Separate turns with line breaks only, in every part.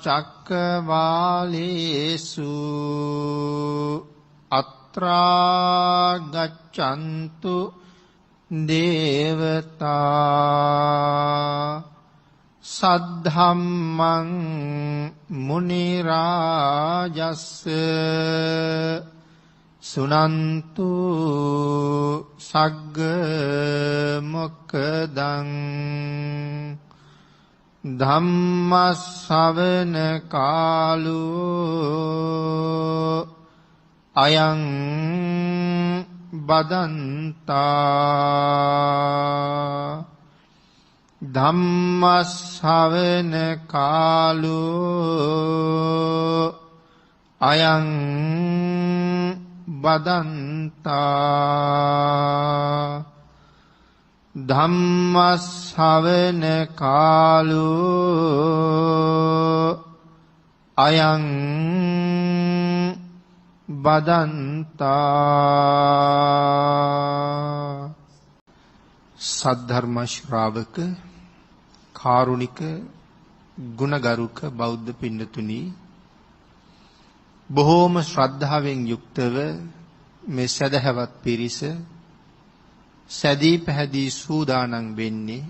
චක්කවාලේසු අත්‍රා ගච්ඡන්තු දේවතා සද්ධම්මං මුනි රාජස්ස සුනන්තු සග්ග මොක්ඛදං ධම්ම ශ්‍රවණ කාලෝ අයං බදන්තා ධම්ම ශ්‍රවණ කාලෝ අයං බදන්තා ධම්ම ශ්‍රවණ කාලෝ අයං බදන්තා. සද්ධර්ම ශ්‍රාවක කාරුණික ගුණගරුක බෞද්ධ පින්නතුනි, බොහෝම ශ්‍රද්ධාවෙන් යුක්තව මේ සදහවත් පිරිස සැදී පැහැදී සූදානම් වෙන්නේ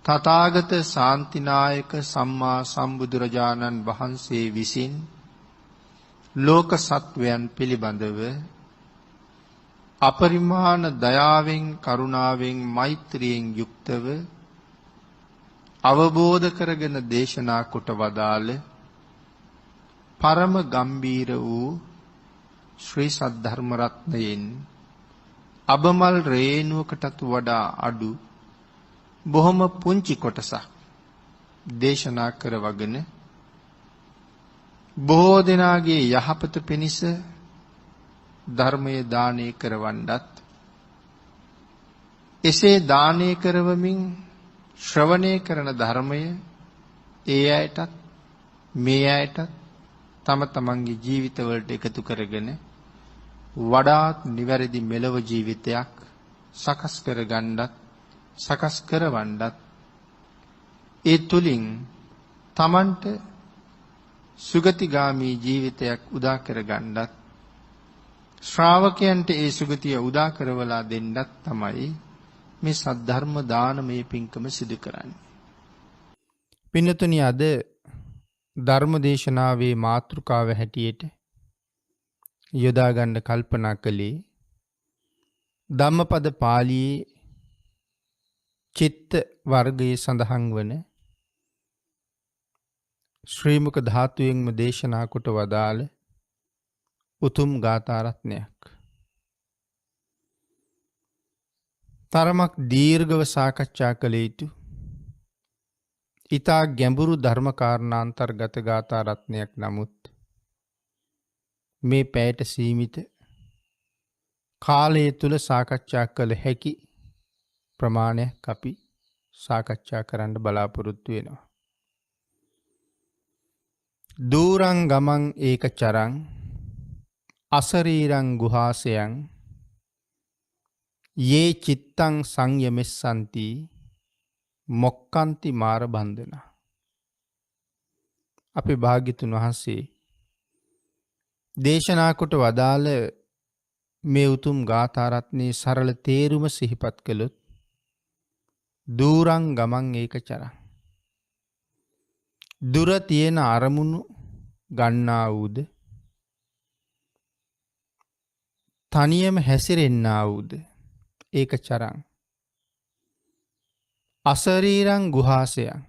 තථාගත ශාන්තිනායක සම්මා සම්බුදුරජාණන් වහන්සේ විසින් ලෝක සත්වයන් පිළිබඳව අපරිමාණ දයාවෙන් කරුණාවෙන් මෛත්‍රියෙන් යුක්තව අවබෝධ කරගෙන දේශනා කොට වදාළ පරම ගම්බීර වූ ශ්‍රී සද්ධර්ම රත්නයෙන් අබමල් රේණුවකටත් වඩා අඩු බොහොම පුංචි කොටසක් දේශනා කරවගෙන බොහෝ දෙනාගේ යහපත පිණිස ධර්මයේ දානය කරවන්නත්, එසේ දානය කරවමින් ශ්‍රවණය කරන ධර්මය ඒ අයටත් මේ අයටත් තම තමන්ගේ ජීවිතවලට එකතු කරගෙන වඩාත් නිවැරදි මෙලව ජීවිතයක් සකස් කරගන්නත් සකස් කරවන්නත්, ඒ තුලින් තමන්ට සුගතිගාමී ජීවිතයක් උදා කරගන්නත් ශ්‍රාවකයන්ට ඒ සුගතිය උදා කරවලා දෙන්නත් තමයි මේ සද්ධර්ම දානමය පින්කම සිදු කරන්නේ. පින්නතුනි, අද ධර්ම දේශනාවේ මාතෘකාව හැටියට යොදා ගන්න කල්පනා කළේ ධම්මපද පාළියේ චිත්ත වර්ගයේ සඳහන් වන ශ්‍රී මුක ධාතුවෙන්ම දේශනා කොට වදාළ උතුම් ගාථා රත්නයක්. තරමක් දීර්ඝව සාකච්ඡා කළ යුතු ඊතා ගැඹුරු ධර්ම කාරණාන්තර්ගත ගාථා රත්නයක්. නමුත් මේ පැයට සීමිත කාලය තුල සාකච්ඡා කළ හැකි ප්‍රමාණයක් අපි සාකච්ඡා කරන්න බලාපොරොත්තු වෙනවා. දූරං ගමං ඒක චරං අසරීරං ගුහාසයං යේ චිත්තං සංයමෙස්සන්ති මොක්කන්ති මාර බන්ධන. අපේ භාග්‍යතුන් වහන්සේ දේශනා කොට වදාළ මේ උතුම් ගාථා රත්නයේ සරල තේරුම සිහිපත් කළොත්, දූරං ගමං ඒක චරං, දුර තියෙන අරමුණු ගන්නා වූද තනියම හැසිරෙන්නා වූද ඒක චරං අසරීරං ගුහාසයං,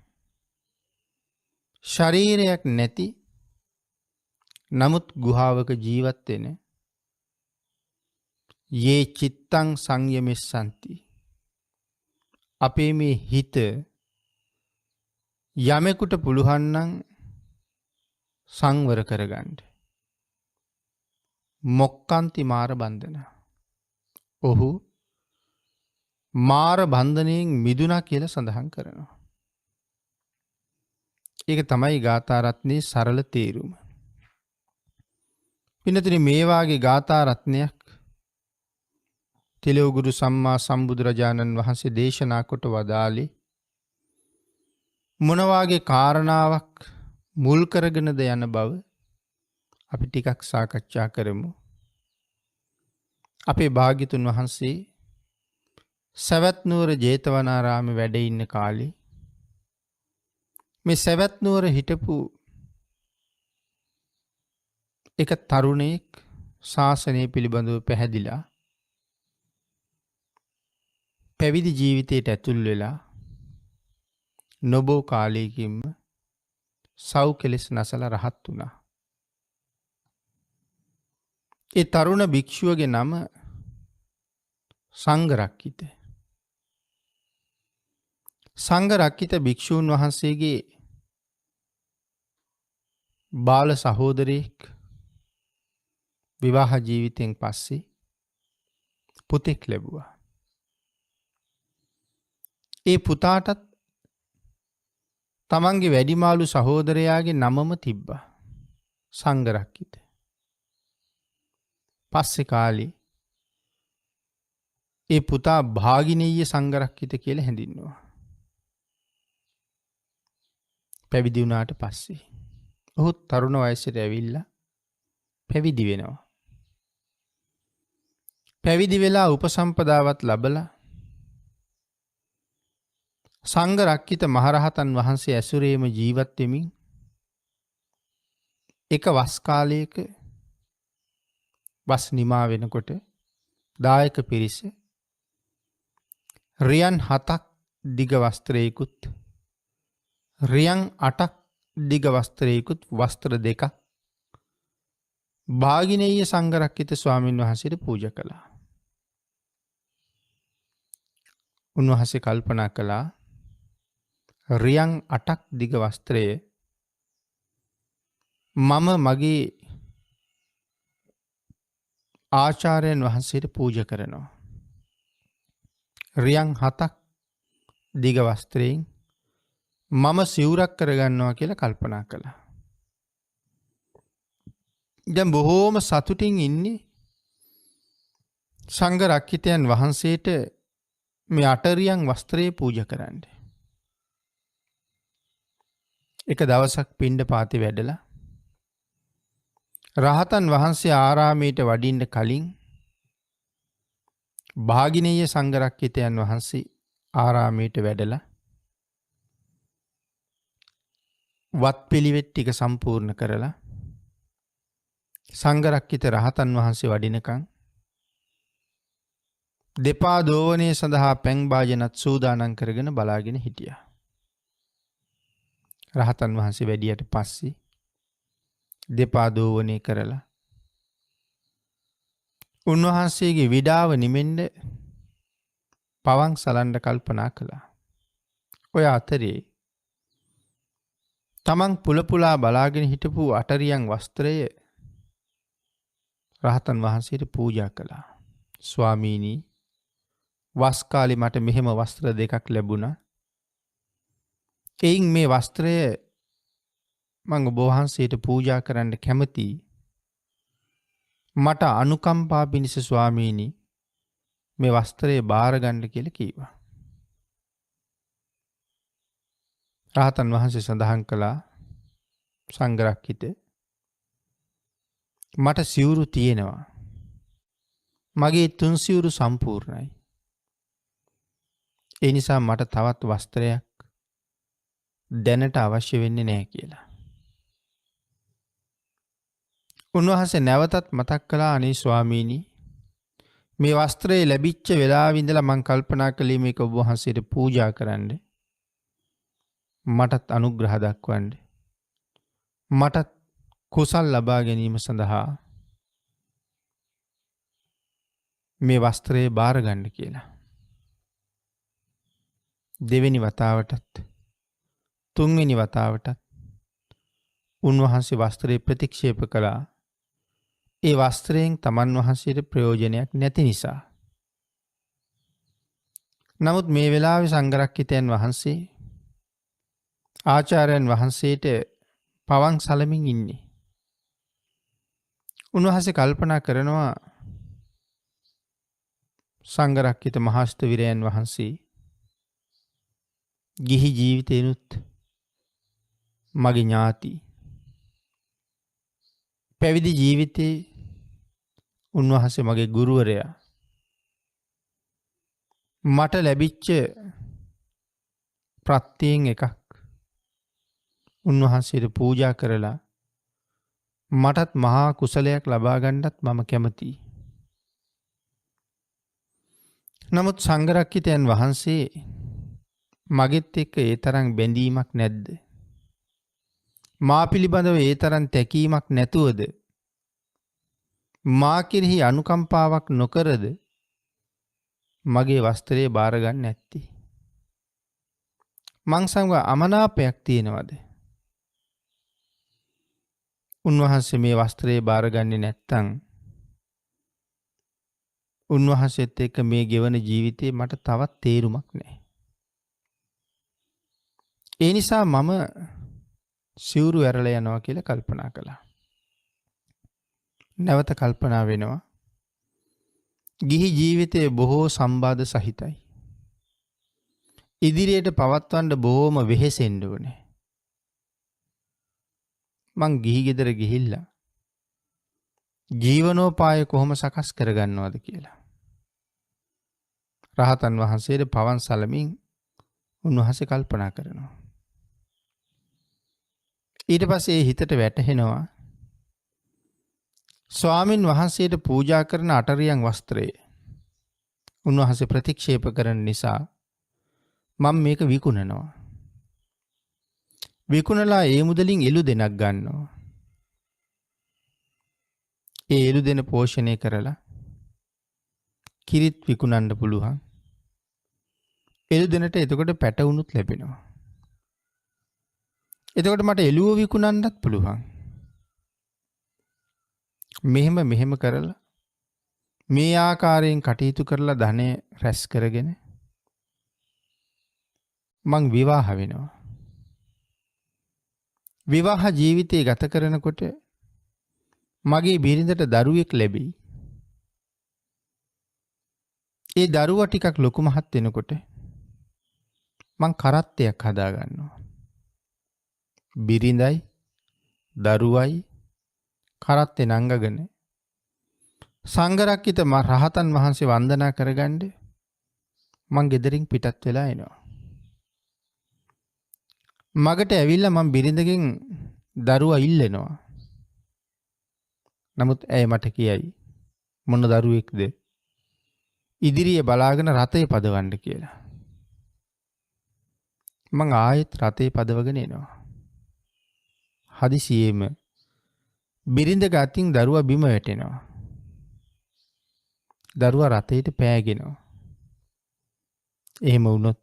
ශරීරයක් නැති නමුත් ගුහාවක ජීවත් වෙන යේ චිත්තං සංයමෙස්සන්ති, අපේ මේ හිත යමෙකුට පුළුවන් නම් සංවර කරගන්න. මොක්කන්ති මාර බන්ධන, ඔහු මාර බන්ධනයෙන් මිදුණා කියලා සඳහන් කරනවා. ඒක තමයි ගාථා රත්නයේ සරල තේරුම. පින්නතුනි, මේ වාගේ ගාථා රත්නයක් තිලෝගුරු සම්මා සම්බුදුරජාණන් වහන්සේ දේශනා කොට වදාළේ මොනවාගේ කාරණාවක් මුල් කරගෙනද යන බව අපි ටිකක් සාකච්ඡා කරමු. අපේ භාග්‍යතුන් වහන්සේ සවැත් නුවර ජේතවනාරාමේ වැඩ ඉන්න කාලේ මේ සවැත් නුවර හිටපු එක තරුණයෙක් ශාසනය පිළිබඳව පැහැදිලා පැවිදි ජීවිතයට ඇතුල් වෙලා නොබෝ කාලයකින්ම සව් කෙලෙස් නැසලා රහත් වුණා. ඒ තරුණ භික්ෂුවගේ නම සංඝරක්ඛිත. සංඝරක්ඛිත භික්ෂූන් වහන්සේගේ බාල සහෝදරයෙක් විවාහ ජීවිතයෙන් පස්සේ පුතෙක් ලැබුවා. ඒ පුතාටත් තමන්ගේ වැඩිමාළු සහෝදරයාගේ නමම තිබ්බා. සංඝරක්ඛිත. පස්සේ කාලේ ඒ පුතා භාගිනීය සංඝරක්ඛිත කියලා හැඳින්වුවා. පැවිදි වුණාට පස්සේ ඔහු තරුණ වයසට ඇවිල්ලා පැවිදි වෙනවා. පැවිදි වෙලා උපසම්පදාවත් ලැබලා සංඝරක්ඛිත මහරහතන් වහන්සේ ඇසුරේම ජීවත් වෙමින් එක වස් කාලයක වස් නිමා වෙනකොට දායක පිරිස රියන් 7ක් දිග වස්ත්‍රයකුත් රියන් 8ක් දිග වස්ත්‍රයකුත් වස්ත්‍ර දෙකක් භාගිනීය සංඝරක්ඛිත ස්වාමින් වහන්සේට පූජා කළා. උන්වහන්සේ කල්පනා කළා රියන් 8ක් දිග වස්ත්‍රය මම මගේ ආචාර්යයන් වහන්සේට පූජා කරනවා. රියන් 7ක් දිග වස්ත්‍රයෙන් මම සිවුරක් කරගන්නවා කියලා කල්පනා කළා. දැන් බොහෝම සතුටින් ඉන්නේ සංඝරක්ඛිතයන් වහන්සේට මේ 8 රියන් වස්ත්‍රය පූජා කරන්න. එක දවසක් පිණ්ඩපාතේ වැඩලා රහතන් වහන්සේ ආරාමයට වඩින්න කලින් භාගිනීය සංඝරක්ඛිතයන් වහන්සේ ආරාමයට වැඩලා වත් පිළිවෙත් ටික සම්පූර්ණ කරලා සංඝරක්ඛිත රහතන් වහන්සේ වඩිනකන් දෙපා දෝවනයේ සඳහා පැන් භාජනත් සූදානම් කරගෙන බලාගෙන හිටියා. රහතන් වහන්සේ වැඩියට පස්සේ දෙපා දෝවනය කරලා උන්වහන්සේගේ විඩාව නිමෙන්න පවන් සලන්න කල්පනා කළා. ඔය අතරේ තමන් පුලපුලා බලාගෙන හිටපු 8 රියන් වස්ත්‍රය රහතන් වහන්සේට පූජා කළා. ස්වාමීනි, වස් කාලේ මට මෙහෙම වස්ත්‍ර දෙකක් ලැබුණා. එයින් මේ වස්ත්‍රය මම ඔබ වහන්සේට පූජා කරන්න කැමතියි. මට අනුකම්පා පිණිස ස්වාමීනි මේ වස්ත්‍රය බාර ගන්න කියලා කිව්වා. රහතන් වහන්සේ සඳහන් කළා සංඝරක්ඛිත මට සිවුරු තියෙනවා. මගේ 3 සිවුරු සම්පූර්ණයි. ඒ නිසා මට තවත් වස්ත්‍රයක් දැනට අවශ්‍ය වෙන්නේ නැහැ කියලා. උන්වහන්සේ නැවතත් මතක් කළා අනේ ස්වාමීනි මේ වස්ත්‍රය ලැබිච්ච වෙලාවෙ ඉඳලා මම කල්පනා කළේ මේක ඔබ වහන්සේට පූජා කරන්න. මටත් අනුග්‍රහ දක්වන්න. මටත් කුසල් ලබා ගැනීම සඳහා මේ වස්ත්‍රය බාර ගන්න කියලා. දෙවෙනි වතාවටත් තුන්වෙනි වතාවටත් උන්වහන්සේ වස්ත්‍රය ප්‍රතික්ෂේප කළා. ඒ වස්ත්‍රයෙන් තමන් වහන්සේට ප්‍රයෝජනයක් නැති නිසා. නමුත් මේ වෙලාවේ සංඝරක්ඛිතයන් වහන්සේ ආචාර්යයන් වහන්සේට පවන් සලමින් ඉන්නේ. උන්වහන්සේ කල්පනා කරනවා සංඝරක්ඛිත මහස්ත විරයන් වහන්සේ ගිහි ජීවිතේනුත් මගේ ඥාති. පැවිදි ජීවිතේ උන්වහන්සේ මගේ ගුරුවරයා. මට ලැබිච්ච ප්‍රත්‍යයෙන් එකක් උන්වහන්සේට පූජා කරලා මටත් මහා කුසලයක් ලබා ගන්නත් මම කැමතියි. නමුත් සංඝරක්කිතයන් වහන්සේ මගෙත් එක්ක ඒ තරම් බැඳීමක් නැද්ද? මා පිළිබඳව ඒ තරම් තැකීමක් නැතුවද? මා කෙරෙහි අනුකම්පාවක් නොකරද මගේ වස්ත්‍රය බාර ගන්න නැත්තේ? මං සමග අමනාපයක් තියෙනවද? උන්වහන්සේ මේ වස්ත්‍රය බාරගන්නේ නැත්තම් උන්වහන්සේත් එක්ක මේ ගෙවන ජීවිතේ මට තවත් තේරුමක් නැහැ. ඒ නිසා මම සිවුරු ඇරලා යනවා කියලා කල්පනා කළා. නැවත කල්පනා වෙනවා. ගිහි ජීවිතයේ බොහෝ සම්බාධ සහිතයි. ඉදිරියට පවත්වන්න බොහොම වෙහෙසෙන්න ඕනේ. මං ගිහි ගෙදර ගිහිල්ලා ජීවනෝපාය කොහොම සකස් කරගන්නවද කියලා. රහතන් වහන්සේට පවන් සලමින් උන්වහන්සේ කල්පනා කරනවා. ඊට පස්සේ හිතට වැටහෙනවා ස්වාමින් වහන්සේට පූජා කරන අටරියන් වස්ත්‍රය උන්වහන්සේ ප්‍රතික්ෂේප කරන නිසා මම මේක විකුණනවා. විකුණලා ඒ මුදලින් එළු දෙනක් ගන්නවා. ඒ එළු දෙන පෝෂණය කරලා කිරිත් විකුණන්න පුළුවන්. එළු දෙනට එතකොට පැටවුනුත් ලැබෙනවා. එතකොට මට එළුව විකුණන්නත් පුළුවන්. මෙහෙම කරලා මේ ආකාරයෙන් කටයුතු කරලා ධනය රැස් කරගෙන මං විවාහ වෙනවා. විවාහ ජීවිතය ගත කරනකොට මගේ බිරිඳට දරුවෙක් ලැබෙයි. ඒ දරුවා ටිකක් ලොකු මහත් වෙනකොට මං කරත්තයක් හදා ගන්නවා. බිරිඳයි දරුවයි කරත්තේ නංගගෙන සංඝරක්කිත රහතන් වහන්සේ වන්දනා කරගන්න මං ගෙදරින් පිටත් වෙලා එනවා. මගට ඇවිල්ලා මං බිරිඳගෙන් දරුවා ඉල්ලනවා. නමුත් ඇය මට කියයි මොන දරුවෙක්ද ඉදිරියේ බලාගෙන රතේ පදවන්න කියලා. මං ආයෙත් රතේ පදවගෙන එනවා. හදිසියෙම බිරිඳ ගතින් දරුවා බිම වැටෙනවා. දරුවා රතේට පෑගෙනවා. එහෙම වුණොත්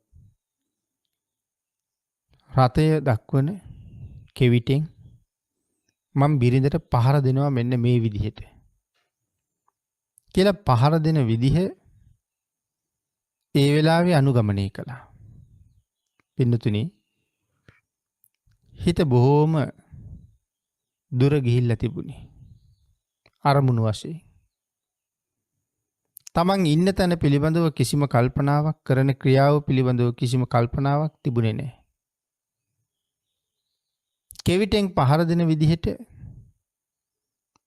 රතය දක්වන කෙවිටෙන් මම බිරිඳට පහර දෙනවා මෙන්න මේ විදිහට කියලා පහර දෙන විදිහ ඒ වෙලාවේ අනුගමනය කළා. පින්නතුනි හිත බොහොම දුර ගිහිල්ලා තිබුණේ අරමුණු වශයෙන්. තමන් ඉන්න තැන පිළිබඳව කිසිම කල්පනාවක් කරන ක්‍රියාව පිළිබඳව කිසිම කල්පනාවක් තිබුණේ නැහැ. කෙවිටෙන් පහර දෙන විදිහට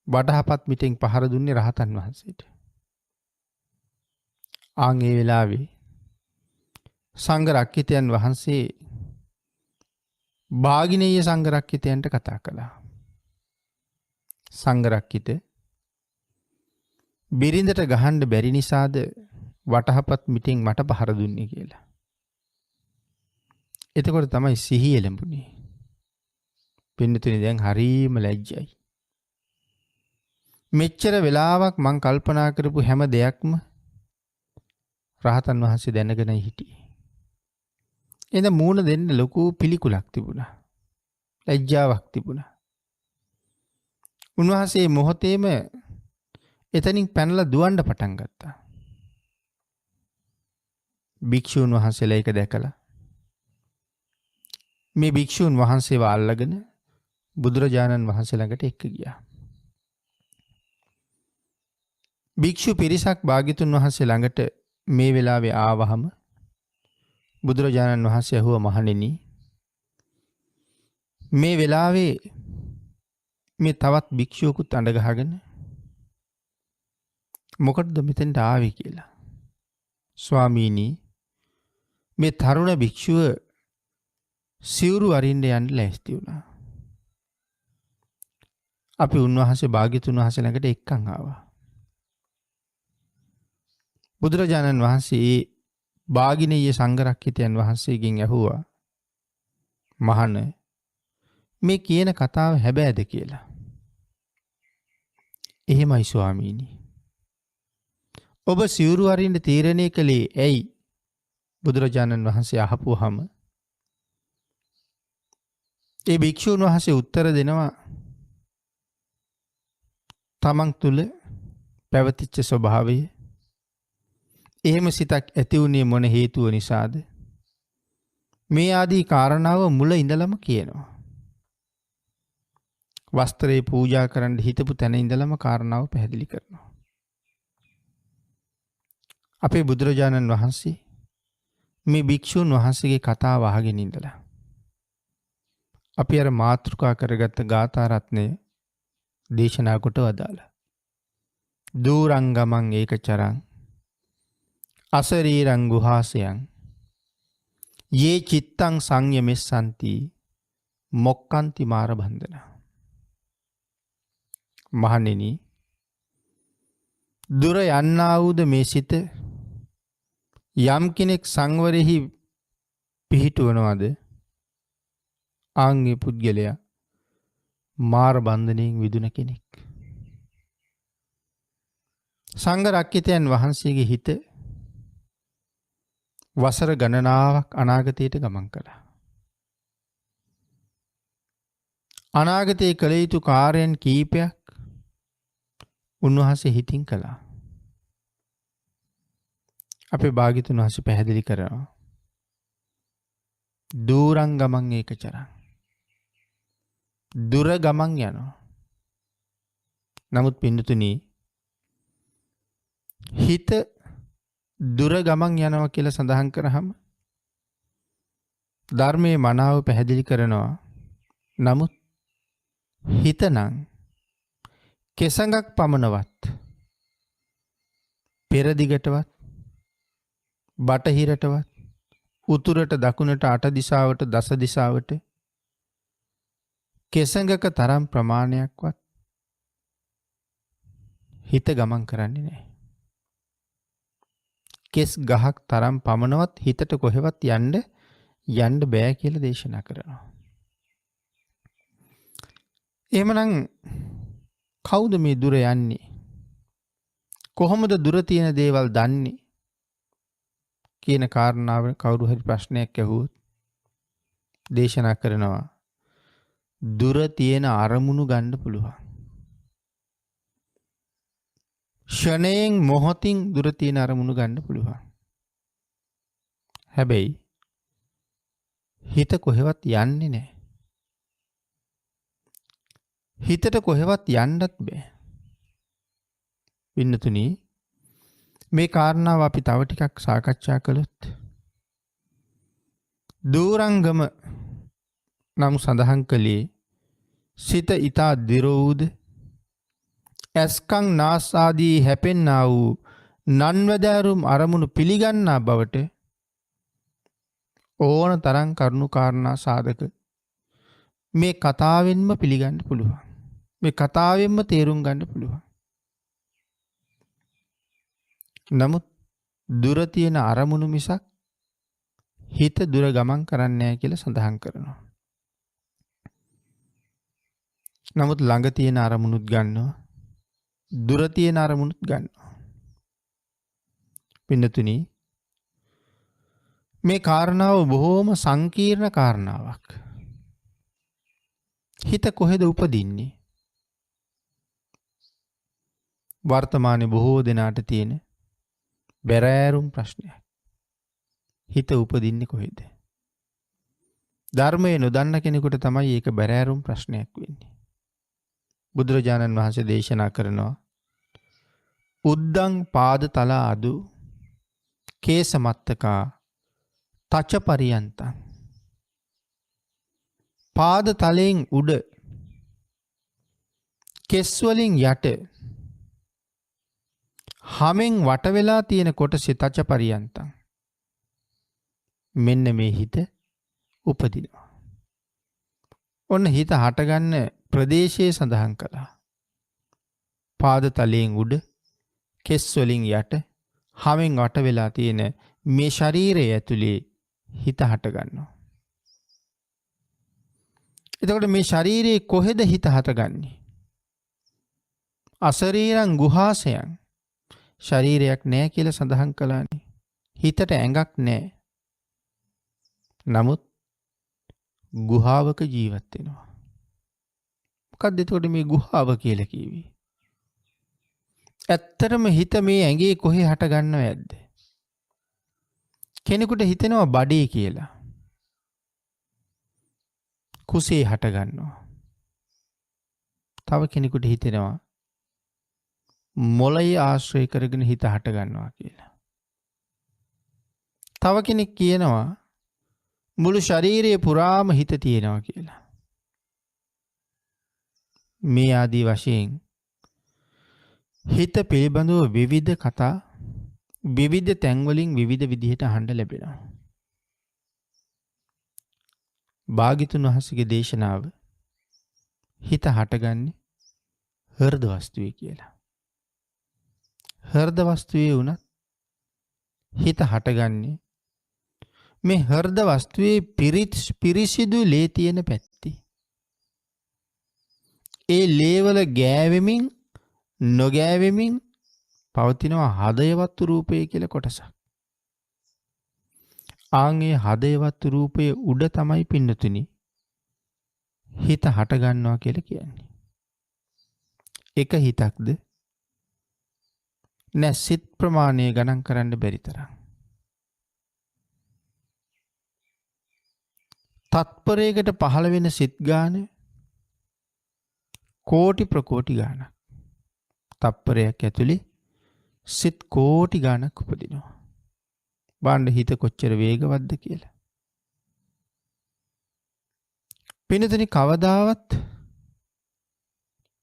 වඩහපත් මිටෙන් පහර දුන්නේ රහතන් වහන්සේට. ආන් ඒ වෙලාවේ සංඝරක්කිතයන් වහන්සේ භාගිනීය සංඝරක්කිතයන්ට කතා කළා. සංඝරක්කිත බිරිඳට ගහන්න බැරි නිසාද වටහපත් මිටෙන් මට පහර දුන්නේ කියලා. එතකොට තමයි සිහිය එළඹුණේ. පින්නතුනි දැන් හරීම ලැජ්ජයි. මෙච්චර වෙලාවක් මං කල්පනා කරපු හැම දෙයක්ම රහතන් වහන්සේ දැනගෙනයි හිටියේ. එඳ මූණ දෙන්න ලොකු පිළිකුලක් තිබුණා. ලැජ්ජාවක් තිබුණා. උන්වහන්සේ මොහොතේම එතනින් පැනලා දුවන්න පටන් ගත්තා. භික්ෂූන් වහන්සේලා ඒක දැකලා මේ භික්ෂූන් වහන්සේව අල්ලගෙන බුදුරජාණන් වහන්සේ ළඟට එක්ක ගියා. භික්ෂු පිරිසක් භාග්‍යතුන් වහන්සේ ළඟට මේ වෙලාවේ ආවහම බුදුරජාණන් වහන්සේ ඇහුවා මහණෙනි මේ වෙලාවේ මේ තවත් භික්ෂුවකුත් අඬ ගහගෙන මොකටද මෙතෙන්ට ආවේ කියලා. ස්වාමීනි මේ තරුණ භික්ෂුව සිවුරු අරින්න යන්න ලෑස්ති වුණා. අපි උන්වහන්සේ භාග්‍යතුන් වහන්සේ ළඟට එක්කන් ආවා. බුදුරජාණන් වහන්සේ භාගිනීය සංඝරක්කිතයන් වහන්සේගෙන් ඇහුවා මහණ මේ කියන කතාව හැබෑද කියලා. එහෙමයි ස්වාමීනි. ඔබ සිවුරු අරින්න තීරණය කළේ ඇයි? බුදුරජාණන් වහන්සේ අහපුවහම ඒ භික්ෂුන් වහන්සේ උත්තර දෙනවා තමන් තුළ පැවතිච්ච ස්වභාවය එහෙම සිතක් ඇති වුණේ මොන හේතුව නිසාද? මේ ආදී කාරණාව මුල ඉඳලම කියනවා. වස්ත්‍රේ පූජා කරන්න හිතපු තැන ඉඳලම කාරණාව පැහැදිලි කරනවා. අපේ බුදුරජාණන් වහන්සේ මේ භික්ෂුන් වහන්සේගේ කතාව අහගෙන ඉඳලා අපි අර මාතෘකා කරගත්ත ගාථා රත්නය දේශනා කොට වදාලා. දූරංගමං ඒකචරං අසරීරං ගුහාසයන් යේ චිත්තං සංයමෙස්සන්ති මොක්කන්ති මාර බන්ධන. මහණෙනි දුර යන්නා වූද මේ සිත යම් කෙනෙක් සංවරෙහි පිහිටුවනවද ආන්ගේ පුද්ගලයා මාර බන්ධනයෙන් විදුන කෙනෙක්. සංඝ රක්කිතයන් වහන්සේගේ හිත වසර ගණනාවක් අනාගතයට ගමන් කළා. අනාගතයේ කළ යුතු කාර්යයන් කීපයක් උන්වහන්සේ හිතින් කළා. අපේ භාග්‍යතුන් වහන්සේ පැහැදිලි කරනවා දූරං ගමන් ඒකචරං. දුර ගමන් යනවා. නමුත් පින්නතුනි හිත දුර ගමන් යනවා කියලා සඳහන් කරාම ධර්මයේ මනාව පැහැදිලි කරනවා. නමුත් හිතනම් කෙසඟක් පමණවත් පෙරදිගටවත් බටහිරටවත් උතුරට දකුණට අට දිසාවට දස දිසාවට කෙසඟක තරම් ප්‍රමාණයක්වත් හිත ගමන් කරන්නේ නැහැ. කෙස් ගහක් තරම් පමණවත් හිතට කොහෙවත් යන්න බෑ කියලා දේශනා කරනවා. එහෙමනම් කවුද මේ දුර යන්නේ? කොහොමද දුර තියෙන දේවල් දන්නේ? කියන කාරණාව කවුරු හරි ප්‍රශ්නයක් ඇහුවොත් දේශනා කරනවා දුර තියෙන අරමුණු ගන්න පුළුවන්. ෂණයෙන් මොහොතින් දුර තියෙන අරමුණු ගන්න පුළුවන්. හැබැයි හිත කොහෙවත් යන්නේ නැහැ. හිතට කොහෙවත් යන්නත් බෑ. පින්නතුනි මේ කාරණාව අපි තව ටිකක් සාකච්ඡා කළොත් දූරංගම නම් සඳහන් කළේ සිත ඊතා දිරෝද ඇස්කං නාසාදී හැපෙන්නා වූ නන්වැදෑරුම් අරමුණු පිළිගන්නා බවට ඕන තරම් කරුණු කාරණා සාධක මේ කතාවෙන්ම පිළිගන්න පුළුවන්. මේ කතාවෙන්ම තේරුම් ගන්න පුළුවන්. නමුත් දුර තියෙන අරමුණු මිසක් හිත දුර ගමන් කරන්නේ නැහැ කියලා සඳහන් කරනවා. නමුත් ළඟ තියෙන අරමුණුත් ගන්නවා. දුර තියෙන අරමුණුත් ගන්නවා. පින්නතුනි මේ කාරණාව බොහෝම සංකීර්ණ කාරණාවක්. හිත කොහෙද උපදින්නේ? වර්තමානයේ බොහෝ දෙනාට තියෙන බැරෑරුම් ප්‍රශ්නයක්. හිත උපදින්නේ කොහෙද? ධර්මයේ නොදන්න කෙනෙකුට තමයි ඒක බැරෑරුම් ප්‍රශ්නයක් වෙන්නේ. බුදුරජාණන් වහන්සේ දේශනා කරනවා උද්දං පාද තල අදු කේසමත්තකා තච පරියන්තං. පාද තලයෙන් උඩ කෙස් වලින් යට හමෙන් වට වෙලා තියෙන කොටසේ තච පරියන්තං මෙන්න මේ හිත උපදිනවා. ඔන්න හිත හටගන්න ප්‍රදේශයේ සඳහන් කළා. පාද තලයෙන් උඩ කෙස් වලින් යට හමෙන් වට වෙලා තියෙන මේ ශරීරය ඇතුලේ හිත හටගන්නවා. එතකොට මේ ශරීරයේ කොහෙද හිත හටගන්නේ? අශරීරං ගුහාසයන්. ශරීරයක් නැහැ කියලා සඳහන් කළානේ. හිතට ඇඟක් නැහැ. නමුත් ගුහාවක ජීවත් වෙනවා. මොකක්ද එතකොට මේ ගුහාව කියලා කිව්වේ? ඇත්තටම හිත මේ ඇඟේ කොහේ හට ගන්නව ඇද්ද? කෙනෙකුට හිතෙනවා බඩේ කියලා. කුසේ හට ගන්නවා. තව කෙනෙකුට හිතෙනවා මොළය ආශ්‍රය කරගෙන හිත හට ගන්නවා කියලා. තව කෙනෙක් කියනවා මුළු ශරීරයේ පුරාම හිත තියෙනවා කියලා. මේ ආදී වශයෙන් හිත පිළිබඳව විවිධ කතා විවිධ තැන්වලින් විවිධ විදිහට අහන්න ලැබෙනවා. භාග්‍යතුන් වහන්සේගේ දේශනාව හිත හටගන්නේ හෘද වස්තුවේ කියලා. හෘද වස්තුවේ වුණත් හිත හටගන්නේ මේ හෘද වස්තුවේ පිරිසිදු ලේ තියෙන පැත්තේ. ඒ ලේවල ගෑවෙමින් නොගෑවෙමින් පවතිනවා හදයවත්තු රූපය කියලා කොටසක්. ආන්ගේ හදයවත්තු රූපයේ උඩ තමයි පින්නතුනි හිත හට ගන්නවා කියලා කියන්නේ. එක හිතක්ද නැ සිත් ප්‍රමාණය ගණන් කරන්න බැරි තරම්. තත්පරයකට පහළ වෙන සිත් ගාන කෝටි ප්‍රකෝටි ගානක්. තත්පරයක් ඇතුලේ සිත් කෝටි ගානක් උපදිනවා. බාණ්ඩ හිත කොච්චර වේගවත්ද කියලා. පින්නතුනි කවදාවත්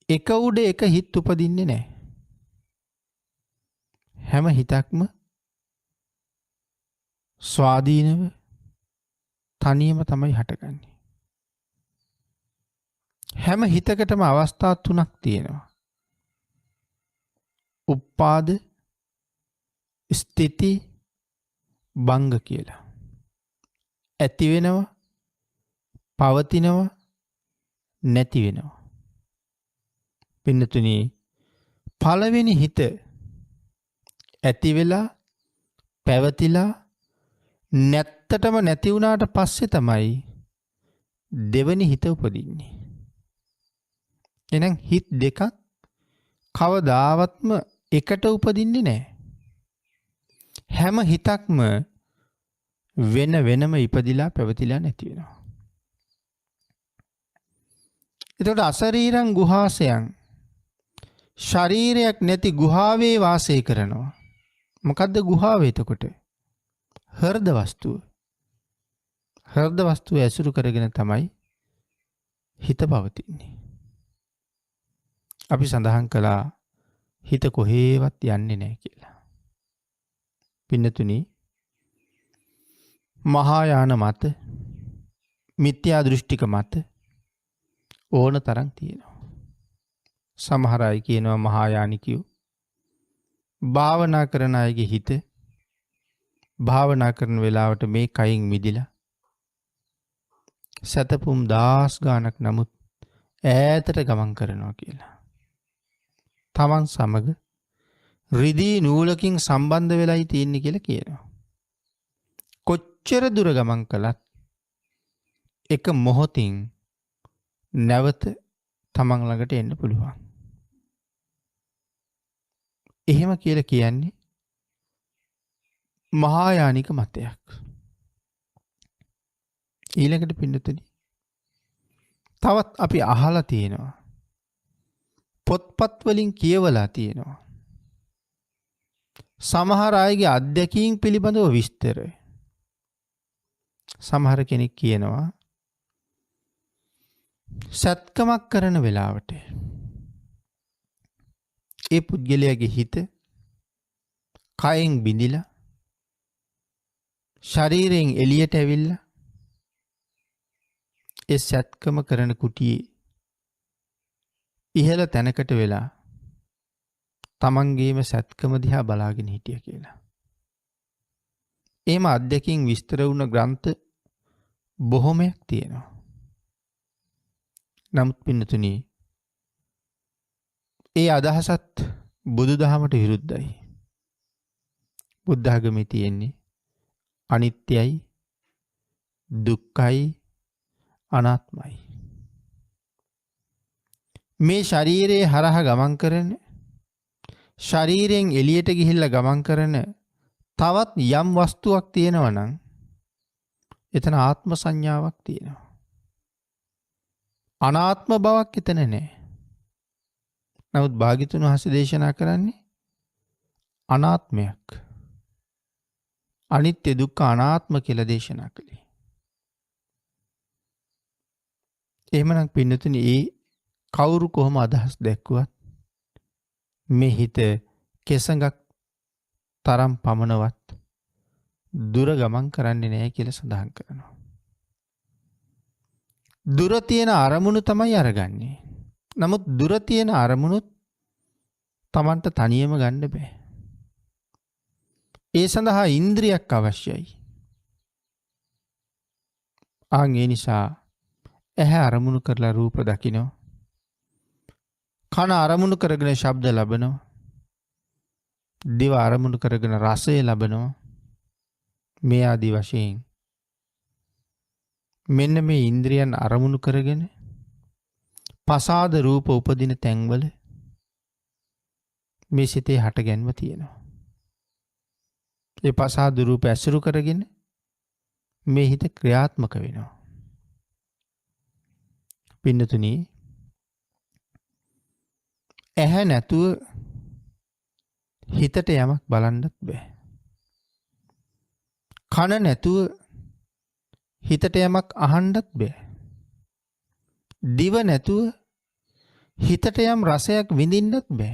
එක උඩ එක හිත් උපදින්නේ නැහැ. හැම හිතක්ම ස්වාධීනව තනියම තමයි හටගන්නේ. හැම හිතකටම අවස්ථා තුනක් තියෙනවා. උප්පාද, ස්ථಿತಿ, භංග කියලා. ඇති වෙනවා, පවතිනවා, නැති වෙනවා. පින්නතුනි පළවෙනි හිත ඇති වෙලා පැවතිලා නැත්තටම නැති වුණාට පස්සේ තමයි දෙවෙනි හිත උපදින්නේ. එහෙනම් හිත දෙකක් කවදාවත්ම එකට උපදින්නේ නැහැ. හැම හිතක්ම වෙන වෙනම ඉපදිලා පැවතිලා නැති වෙනවා. එතකොට අශරීරං ගුහාසයන් ශරීරයක් නැති ගුහාවේ වාසය කරනවා. මොකද්ද ගුහාව එතකොට? හෘද වස්තුව. හෘද වස්තුව ඇසුරු කරගෙන තමයි හිත පවතින්නේ. අපි සඳහන් කළා හිත කොහේවත් යන්නේ නැහැ කියලා. පින්නතුනි මහායාන මත මිත්‍යා දෘෂ්ටික මත ඕන තරම් තියෙනවා. සමහර අය කියනවා මහායානිකයෝ භාවනා කරන අයගේ හිත භාවනා කරන වෙලාවට මේ කයින් මිදිලා සතපුම් දාස් ගානක් නමුත් ඈතට ගමන් කරනවා කියලා. තමන් සමග රිදී නූලකින් සම්බන්ධ වෙලයි තියෙන්නේ කියලා කියනවා. කොච්චර දුර ගමන් කළත් එක මොහොතින් නැවත තමන් ළඟට එන්න පුළුවන්. එහෙම කියලා කියන්නේ මහායානික මතයක්. ඊළඟට පින්නතුනි තවත් අපි අහලා තියෙනවා. පොත්පත් වලින් කියවලා තියෙනවා. සමහර අයගේ අත්දැකීම් පිළිබඳව විස්තර. සමහර කෙනෙක් කියනවා සත්කමක් කරන වෙලාවට ඒ පුද්ගලයාගේ හිත කයෙන් බිඳිලා ශරීරයෙන් එළියට ඇවිල්ලා ඒ සත්කම කරන කුටියේ ඉහළ තැනකට වෙලා තමන්ගේම සත්කම දිහා බලාගෙන හිටිය කියලා. එහෙම අධ්‍යක්ෂින් විස්තර වුණ ග්‍රන්ථ බොහොමයක් තියෙනවා. නමුත් පින්නතුනි ඒ අදහසත් බුදුදහමට විරුද්ධයි. බුද්ධ ආගමේ තියෙන්නේ අනිත්‍යයි, දුක්ඛයි, අනාත්මයි. මේ ශරීරයේ හරහා ගමන් කරන, ශරීරයෙන් එළියට ගිහිල්ලා ගමන් කරන තවත් යම් වස්තුවක් තියෙනවා නම් එතන ආත්ම සංඥාවක් තියෙනවා. අනාත්ම බවක් එතන නැහැ. නමුත් භාග්‍යතුන් වහන්සේ දේශනා කරන්නේ අනාත්මයක්. අනිත්‍ය දුක්ඛ අනාත්ම කියලා දේශනා කළේ. එහෙමනම් පින්නතුනි ඒ කවුරු කොහොම අදහස් දැක්කුවත් මේ හිත කෙසඟක් තරම් පමණවත් දුර ගමන් කරන්නේ නැහැ කියලා සඳහන් කරනවා. දුර තියෙන අරමුණු තමයි අරගන්නේ. නමුත් දුර තියෙන අරමුණුත් Tamanට තනියම ගන්න බෑ. ඒ සඳහා ඉන්ද්‍රියක් අවශ්‍යයි. ඒ නිසා ඇහැ අරමුණු කරලා රූප දකිනවා. කන අරමුණු කරගෙන ශබ්ද ලබනවා. දිව අරමුණු කරගෙන රසය ලබනවා. මේ ආදී වශයෙන් මෙන්න මේ ඉන්ද්‍රියන් අරමුණු කරගෙන පසාද රූප උපදින තැන්වල මේ සිතේ හටගැන්ම තියෙනවා. ඒ පසාද රූප ඇසුරු කරගෙන මේ හිත ක්‍රියාත්මක වෙනවා. පින්නතුනි ඇහැ නැතුව හිතට යමක් බලන්නත් බෑ. කන නැතුව හිතට යමක් අහන්නත් බෑ. දිව නැතුව හිතට යම් රසයක් විඳින්නත් බෑ.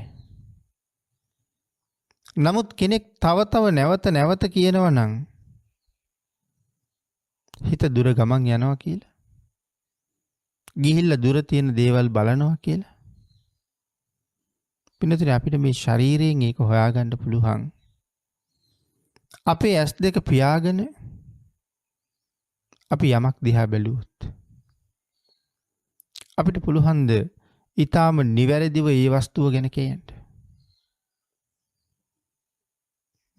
නමුත් කෙනෙක් තව නැවත කියනවා නම් හිත දුර ගමන් යනවා කියලා. ගිහිල්ලා දුර තියෙන දේවල් බලනවා කියලා. පින්නතුනි අපිට මේ ශරීරයෙන් ඒක හොයාගන්න පුළුවන්. අපේ ඇස් දෙක පියාගෙන අපි යමක් දිහා බැලුවොත් අපිට පුළුවන්ද ඊටාම නිවැරදිව ඒ වස්තුව ගැන කියන්න?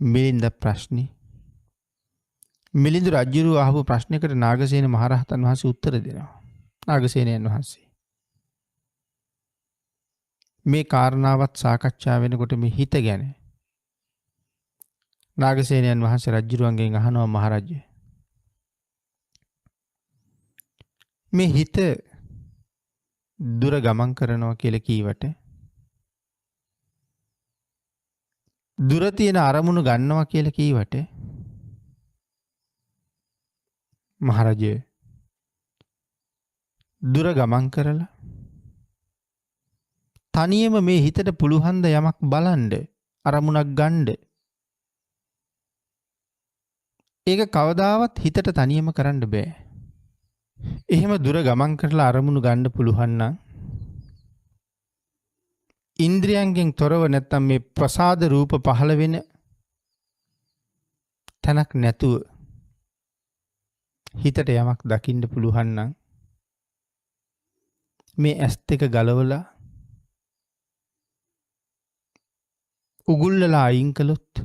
මිලින්ද ප්‍රශ්නේ මිලිඳු රජුරු අහපු ප්‍රශ්නයකට නාගසේන මහරහතන් වහන්සේ උත්තර දෙනවා. නාගසේනයන් වහන්සේ මේ කාරණාවත් සාකච්ඡා වෙනකොට මේ හිත ගැන නාගසේනයන් වහන්සේ රජුරුවන්ගෙන් අහනවා, මහරජය මේ හිත දුර ගමන් කරනවා කියලා කීවට දුර තියෙන අරමුණු ගන්නවා කියලා කීවට මහරජය දුර ගමන් කරලා තනියම මේ හිතට පුළුවන් ද යමක් බලන්න, අරමුණක් ගන්න? ඒක කවදාවත් හිතට තනියම කරන්න බෑ. එහෙම දුර ගමන් කරලා අරමුණු ගන්න පුළුවන් නම් ඉන්ද්‍රියයන්ගෙන් තොරව නැත්තම් මේ ප්‍රසාද රූප පහළ වෙන තැනක් නැතුව හිතට යමක් දකින්න පුළුවන් නම් මේ ඇස් දෙක ගලවලා උගුල්ලලා අයින් කළොත්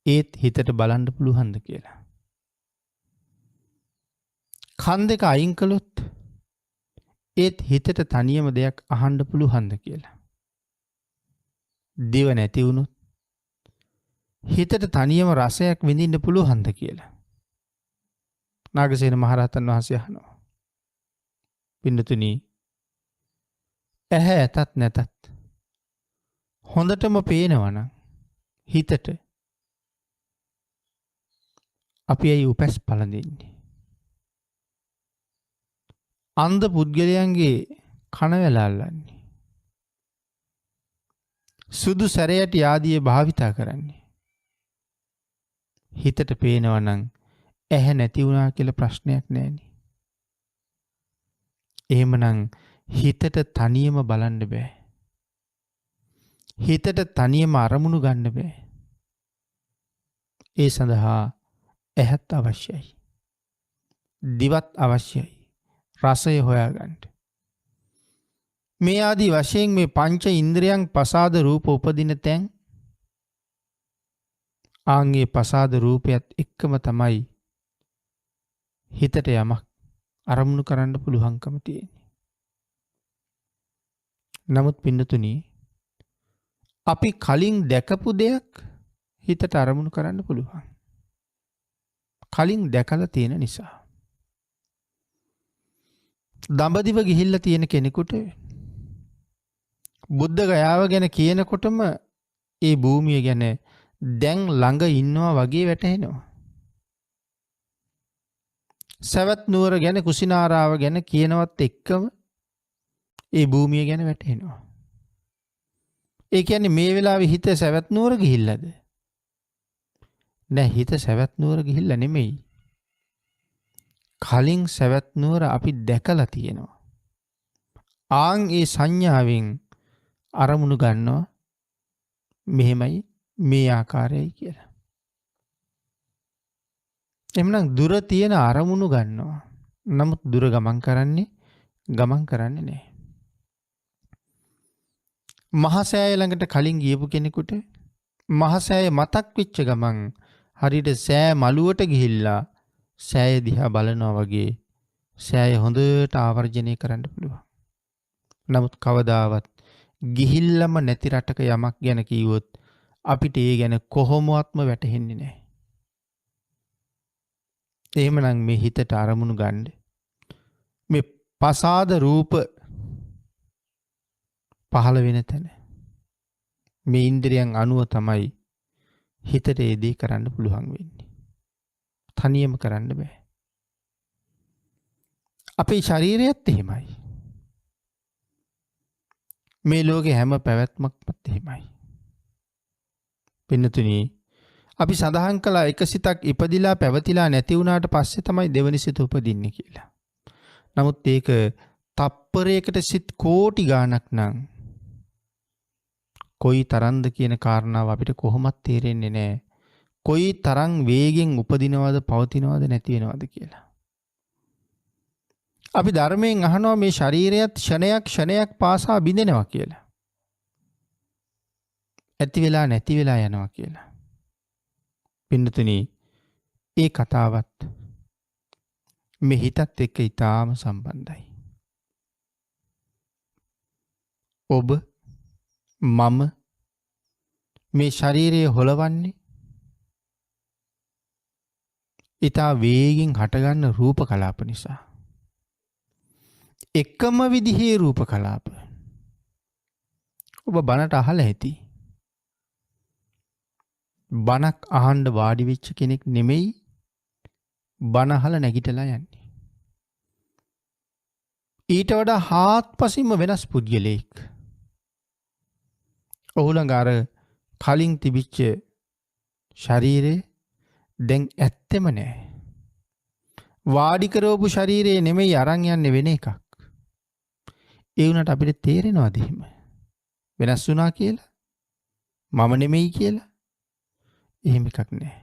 ඒත් හිතට බලන්න පුළුවන්ද කියලා. කන් දෙක අයින් කළොත් ඒත් හිතට තනියම දෙයක් අහන්න පුළුවන්ද කියලා. දිව නැති වුණොත් හිතට තනියම රසයක් විඳින්න පුළුවන්ද කියලා. නාගසේන මහරහතන් වහන්සේ අහනවා. පින්නතුනි ඇහැ ඇතත් නැතත් හොඳටම පේනවනම් හිතට අපි ඇයි උපැස් පළඳින්නේ? අන්ධ පුද්ගලයන්ගේ කනවැල අල්ලන්නේ. සුදු සැරයට ආදිය භාවිතා කරන්නේ. හිතට පේනවා නම් ඇහැ නැති වුණා කියලා ප්‍රශ්නයක් නැහැනේ. එහෙමනම් හිතට තනියම බලන්න බෑ. හිතට තනියම අරමුණු ගන්න බෑ. ඒ සඳහා ඇහත් අවශ්‍යයි. දිවත් අවශ්‍යයි. රසය හොයාගන්න. මේ ආදී වශයෙන් මේ පංච ඉන්ද්‍රයන් පසාද රූප උපදින තැන් ආන්ගේ පසාද රූපයත් එක්කම තමයි හිතට යමක් අරමුණු කරන්න පුළුවන්කම තියෙන්නේ. නමුත් පින්නතුනි අපි කලින් දැකපු දෙයක් හිතට අරමුණු කරන්න පුළුවන්. කලින් දැකලා තියෙන නිසා. දඹදිව ගිහිල්ලා තියෙන කෙනෙකුට බුද්ධ ගයාව ගැන කියනකොටම ඒ භූමිය ගැන දැන් ළඟ ඉන්නවා වගේ වැටහෙනවා. සවැත් නුවර ගැන කුසිනාරාව ගැන කියනවත් එක්කම ඒ භූමිය ගැන වැටහෙනවා. ඒ කියන්නේ මේ වෙලාවේ හිත සවැත් නුවර ගිහිල්ලාද? නෑ, හිත සවැත් නුවර ගිහිල්ලා නෙමෙයි. කලින් සවැත් නුවර අපි දැකලා තියෙනවා. ආන් ඒ සංඥාවෙන් අරමුණු ගන්නවා මෙහෙමයි මේ ආකාරයයි කියලා. එhmenan දුර තියෙන අරමුණු ගන්නවා. නමුත් දුර ගමන් කරන්නේ නැහැ. මහසෑය ළඟට කලින් ගියපු කෙනෙකුට මහසෑය මතක් වෙච්ච ගමන් හරියට සෑ මළුවට ගිහිල්ලා සෑය දිහා බලනවා වගේ සෑය හොඳට ආවර්ජනය කරන්න පුළුවන්. නමුත් කවදාවත් ගිහිල්ලම නැති රටක යමක් ගැන කිව්වොත් අපිට ඒ ගැන කොහොමවත්ම වැටහෙන්නේ නැහැ. එහෙමනම් මේ හිතට අරමුණු ගන්න මේ පසාද රූප පහළ වෙන තැන මේ ඉන්ද්‍රියන් අනුව තමයි හිතට ඒ දේ කරන්න පුළුවන් වෙන්නේ. තනියම කරන්න බෑ. අපේ ශරීරයත් එහෙමයි. මේ ලෝකේ හැම පැවැත්මක්මත් එහෙමයි. පින්නතුනි අපි සඳහන් කළා එක සිතක් ඉපදිලා පැවතිලා නැති වුණාට පස්සේ තමයි දෙවෙනි සිත උපදින්නේ කියලා. නමුත් ඒක තප්පරයකට සිත් කෝටි ගාණක් නම් කොයි තරම්ද කියන කාරණාව අපිට කොහොමත් තේරෙන්නේ නැහැ. කොයි තරම් වේගෙන් උපදිනවද පවතිනවද නැති වෙනවද කියලා. අපි ධර්මයෙන් අහනවා මේ ශරීරයත් ක්ෂණයක් පාසා බිඳෙනවා කියලා. ඇති වෙලා නැති වෙලා යනවා කියලා. පින්නතුනි ඒ කතාවත් මේ හිතත් එක්ක ඊටාම සම්බන්ධයි. ඔබ මම මේ ශරීරය හොලවන්නේ ඊටා වේගින් හටගන්න රූප කලාප නිසා. එකම විදිහේ රූප කලාප. ඔබ බණට අහලා ඇති. බණක් අහන්න වාඩි වෙච්ච කෙනෙක් නෙමෙයි බණ අහලා නැගිටලා යන්නේ. ඊට වඩා හාත්පසින්ම වෙනස් පුද්ගලෙක්. ඔහු ළඟ අර කලින් තිබිච්ච ශරීරේ දැන් ඇත්තෙම නැහැ. වාඩි කරවපු ශරීරේ නෙමෙයි අරන් යන්නේ වෙන එකක්. ඒ වුණාට අපිට තේරෙනවද එහෙම? වෙනස් වුණා කියලා? මම නෙමෙයි කියලා? එහෙම එකක් නැහැ.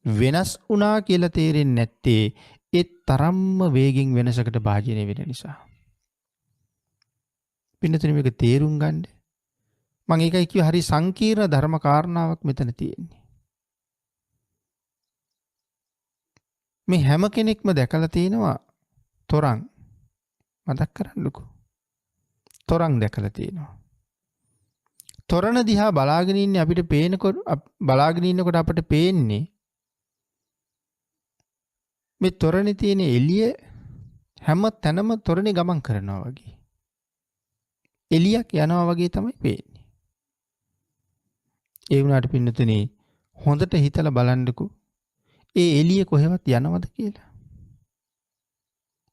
වෙනස් වුණා කියලා තේරෙන්නේ නැත්තේ ඒ තරම්ම වේගෙන් වෙනසකට භාජනය වෙන නිසා. පින්නතුනි මේක තේරුම් ගන්න. මම ඒකයි කිව්වේ හරි සංකීර්ණ ධර්ම කාරණාවක් මෙතන තියෙන්නේ. මේ හැම කෙනෙක්ම දැකලා තියෙනවා තොරන්. මතක් කරන්නකෝ. තොරන් දැකලා තියෙනවා. තොරණ දිහා බලාගෙන ඉන්නේ අපිට බලාගෙන ඉන්නකොට අපිට පේන්නේ මේ තොරණේ තියෙන එළිය හැම තැනම තොරණේ ගමන් කරනවා වගේ. එළියක් යනවා වගේ තමයි පේන්නේ. ඒ වුණාට පින්නතුනි හොඳට හිතලා බලන්නකෝ. ඒ එළිය කොහෙවත් යනවද කියලා.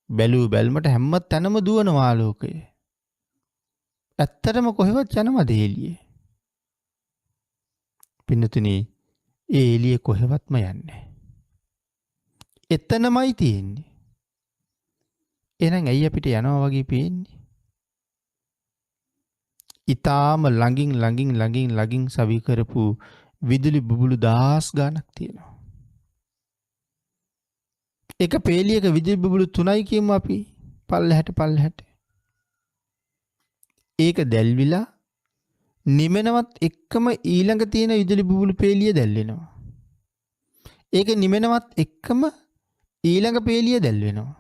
බැලූ බැල්මට හැම තැනම දුවනවා ආලෝකය. ඇත්තටම කොහෙවත් යනවද එළියේ? පින්නතුනි, ඒ එළිය කොහෙවත්ම යන්නේ. එතනමයි තියෙන්නේ. එහෙනම් ඇයි අපිට යනවා වගේ පේන්නේ? ඊටාම ළඟින් සවි කරපු විදුලි බුබුලු දහස් ගණක් තියෙනවා. එක පේලියක විදුලි බුබුලු 3යි කියමු අපි. පල්ලෙහාට. ඒක දැල්විලා නිමෙනවත් එක්කම ඊළඟ තියෙන විදුලි බුබුලු පේලිය දැල්වෙනවා. ඒක නිමෙනවත් එක්කම ඊළඟ පේලිය දැල්වෙනවා.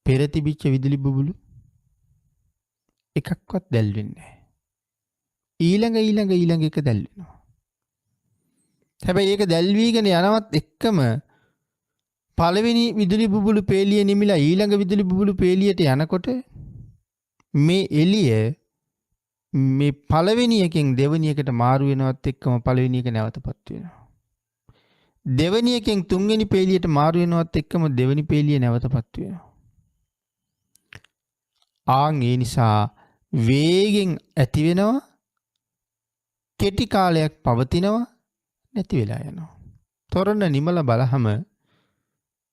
පෙර තිබිච්ච විදුලි බුබුලු එකක්වත් දැල්වෙන්නේ නැහැ. ඊළඟ එක දැල්වෙනවා. හැබැයි ඒක දැල්වීගෙන යනවත් එක්කම පළවෙනි විදුලි බුබුලු පේලිය නිමිලා ඊළඟ විදුලි බුබුලු පේලියට යනකොට මේ එළිය මේ පළවෙනි එකෙන් දෙවෙනි එකට මාරු වෙනවත් එක්කම පළවෙනි එක නැවතපත් වෙනවා. දෙවෙනි එකෙන් තුන්වෙනි පේලියට මාරු වෙනවත් එක්කම දෙවෙනි පේලිය නැවතපත් වෙනවා. ආන් ඒ නිසා වේගෙන් ඇති වෙනවා, කෙටි කාලයක් පවතිනවා, නැති වෙලා යනවා. තොරණ නිමලා බලහම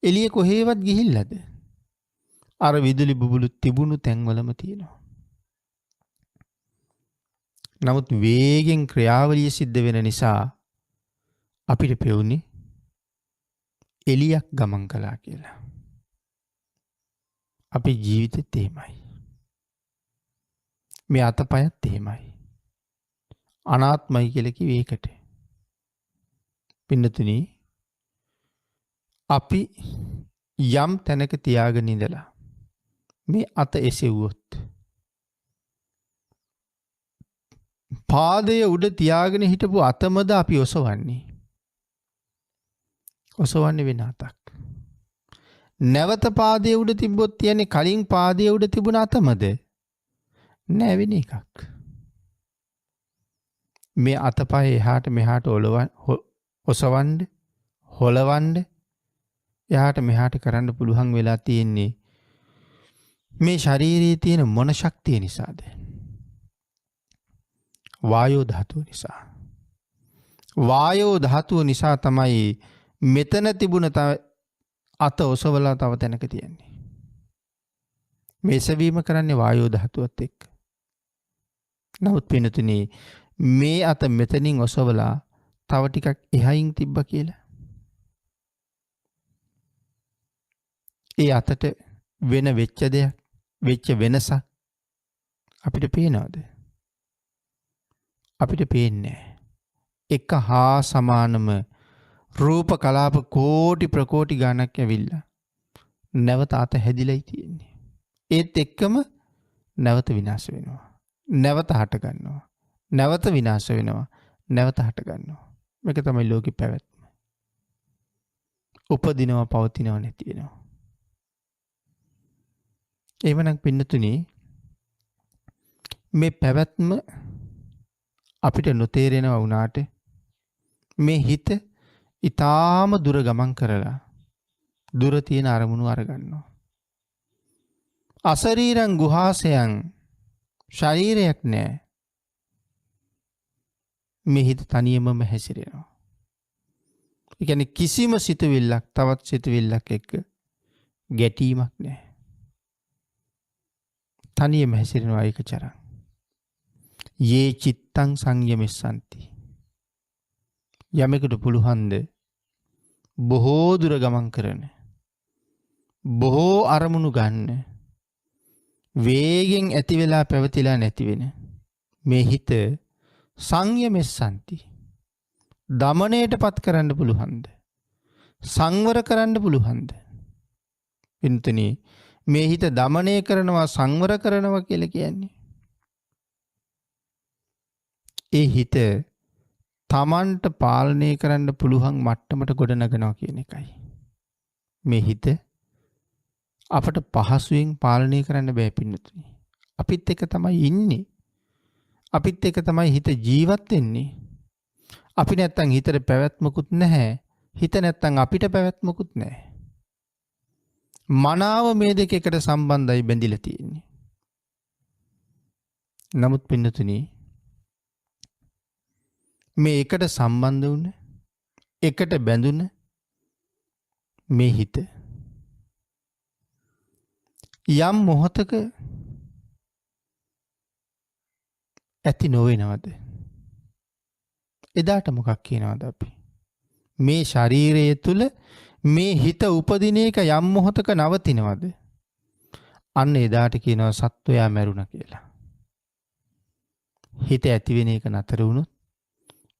එළිය කොහෙවත් ගිහිල්ලාද? අර විදුලි බුබුලු තිබුණු තැන්වලම තියෙනවා. නමුත් වේගෙන් ක්‍රියාවලිය සිද්ධ වෙන නිසා අපිට පෙවුනේ එළියක් ගමන් කළා කියලා. අපේ ජීවිතෙත් එහෙමයි. මේ අතපයත් එහෙමයි. අනාත්මයි කියලා කිව්වේ ඒකට. පින්නතුනි, අපි යම් තැනක තියාගෙන ඉඳලා මේ අත එසෙව්වොත් පාදය උඩ තියාගෙන හිටපු අතමද අපි ඔසවන්නේ. ඔසවන්නේ වෙන අතක්. නැවත පාදය උඩ තිබ්බොත් කියන්නේ කලින් පාදය උඩ තිබුණ අතමද? නෑ, වෙන එකක්. මේ අතපය එහාට මෙහාට ඔසවන්න, හොලවන්න, එහාට මෙහාට කරන්න පුළුවන් වෙලා තියෙන්නේ මේ ශරීරයේ තියෙන මොන ශක්තිය නිසාද? වායෝ ධාතුව නිසා. වායෝ ධාතුව නිසා තමයි මෙතන තිබුණ අත ඔසවලා තව තැනක තියෙන්නේ. මේ එසවීම කරන්නේ වායෝ ධාතුවත් එක්ක. නමුත් පින්නතුනි, මේ අත මෙතනින් ඔසවලා තව ටිකක් එහයින් තිබ්බ කියලා. ඒ අතට වෙච්ච දෙයක්, වෙච්ච වෙනසක් අපිට පේනවද? අපිට පේන්නේ නැහැ. එක හා සමානම රූප කලාප කෝටි ප්‍රකෝටි ගණක් ඇවිල්ලා නැවත අත හැදිලායි තියෙන්නේ. ඒත් එක්කම නැවත විනාශ වෙනවා. නැවත හට ගන්නවා. නැවත විනාශ වෙනවා. නැවත හට ගන්නවා. මේක තමයි ලෝකේ පැවැත්ම. උපදිනවා, පවතිනවා, නැති වෙනවා. එහෙමනම් පින්නතුනි, මේ පැවැත්ම අපිට නොතේරෙනවා වුණාට මේ හිත ඊටාම දුර ගමන් කරලා දුර තියෙන අරමුණු අරගන්නවා. අශරීරං ගුහාසයන්, ශරීරයක් නැහැ. මේ හිත තනියමම හැසිරෙනවා. ඒ කියන්නේ කිසිම සිතුවිල්ලක් තවත් සිතුවිල්ලක් එක්ක ගැටීමක් නැහැ. තනියම හැසිරෙනවා ඒකචරං. යේ චිත්තං සංයමෙස්සanti. යමෙකුට පුළුවන්ද බොහෝ දුර ගමන් කරන, බොහෝ අරමුණු ගන්න, වේගෙන් ඇති වෙලා පැවතිලා නැති වෙන මේ හිත සංයමෙස්සanti. දමණයටපත් කරන්න පුළුවන්ද? සංවර කරන්න පුළුවන්ද? පින්තුනි, මේ හිත දමණය කරනවා, සංවර කරනවා කියලා කියන්නේ ඒ හිත තමන්ට පාලනය කරන්න පුළුවන් මට්ටමට ගොඩනගනවා කියන එකයි. මේ හිත අපට පහසුවෙන් පාලනය කරන්න බෑ පින්නතුනි. අපිත් එක තමයි ඉන්නේ. අපිත් එක තමයි හිත ජීවත් වෙන්නේ. අපි නැත්තම් හිතට පැවැත්මකුත් නැහැ. හිත නැත්තම් අපිට පැවැත්මකුත් නැහැ. මනාව මේ දෙක එකට සම්බන්ධයි බැඳිලා තියෙන්නේ. නමුත් පින්නතුනි මේ එකට සම්බන්ධ වුණ එකට බැඳුන මේ හිත යම් මොහොතක ඇති නොවෙනවද? එදාට මොකක් කියනවද අපි? මේ ශරීරය තුල මේ හිත උපදින එක යම් මොහොතක නවතිනවද? අන්න එදාට කියනවා සත්වයා මැරුණා කියලා. හිත ඇති වෙන එක නතර වුණොත්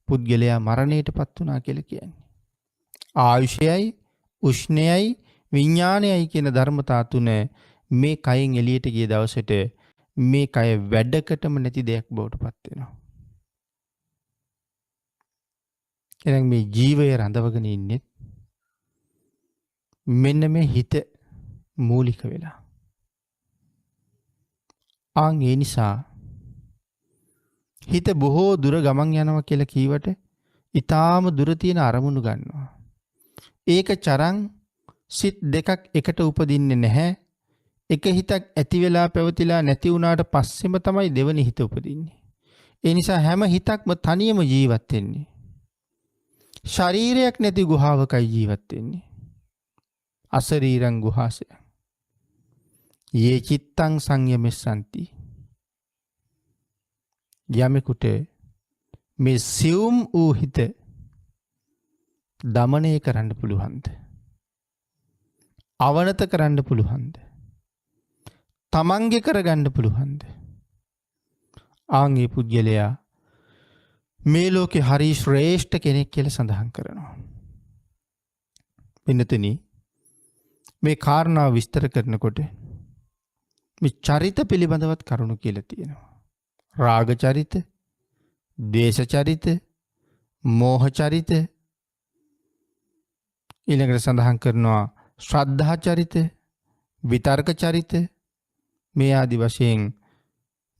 පුද්ගලයා මරණයටපත් වුණා කියලා කියන්නේ. ආයුෂයයි උෂ්ණයයි විඥානයයි කියන ධර්මතා තුන මේ කයෙන් එළියට ගිය දවසට මේ කය වැඩකටම නැති දෙයක් බවට පත් වෙනවා. එහෙනම් මේ ජීවය රඳවගෙන ඉන්නේ මෙන්න මේ හිත මූලික වෙලා. ඒ නිසා හිත බොහෝ දුර ගමන් යනවා කියලා කීවට ඊටාම දුර තියෙන අරමුණු ගන්නවා. ඒක චරං සිත් දෙකක් එකට උපදින්නේ නැහැ. එක හිතක් ඇති වෙලා පැවතිලා නැති වුණාට පස්සෙම තමයි දෙවෙනි හිත උපදින්නේ. ඒ නිසා හැම හිතක්ම තනියම ජීවත් වෙන්නේ. ශරීරයක් නැති ගුහාවකයි ජීවත් වෙන්නේ. අසරීරං ගුහාසය. යේ චිත්තං සංයමෙස්සන්ති. යමෙකුට මේ සියුම් වූ හිත දමනය කරන්න පුළුවන්ද? අවනත කරන්න පුළුවන්ද? තමන්ගේ කරගන්න පුළුවන්ද? ආන්ගේ පුද්ගලයා මේ ලෝකේ හරි ශ්‍රේෂ්ඨ කෙනෙක් කියලා සඳහන් කරනවා. පින්නතුනි මේ කාරණාව විස්තර කරනකොට මේ චරිත පිළිබඳවත් කරුණු කියලා තියෙනවා. රාග චරිත, ද්වේෂ චරිත, මෝහ චරිත, ඊළඟට සඳහන් කරනවා ශ්‍රද්ධා චරිත, විතර්ක චරිත, මේ ආදි වශයෙන්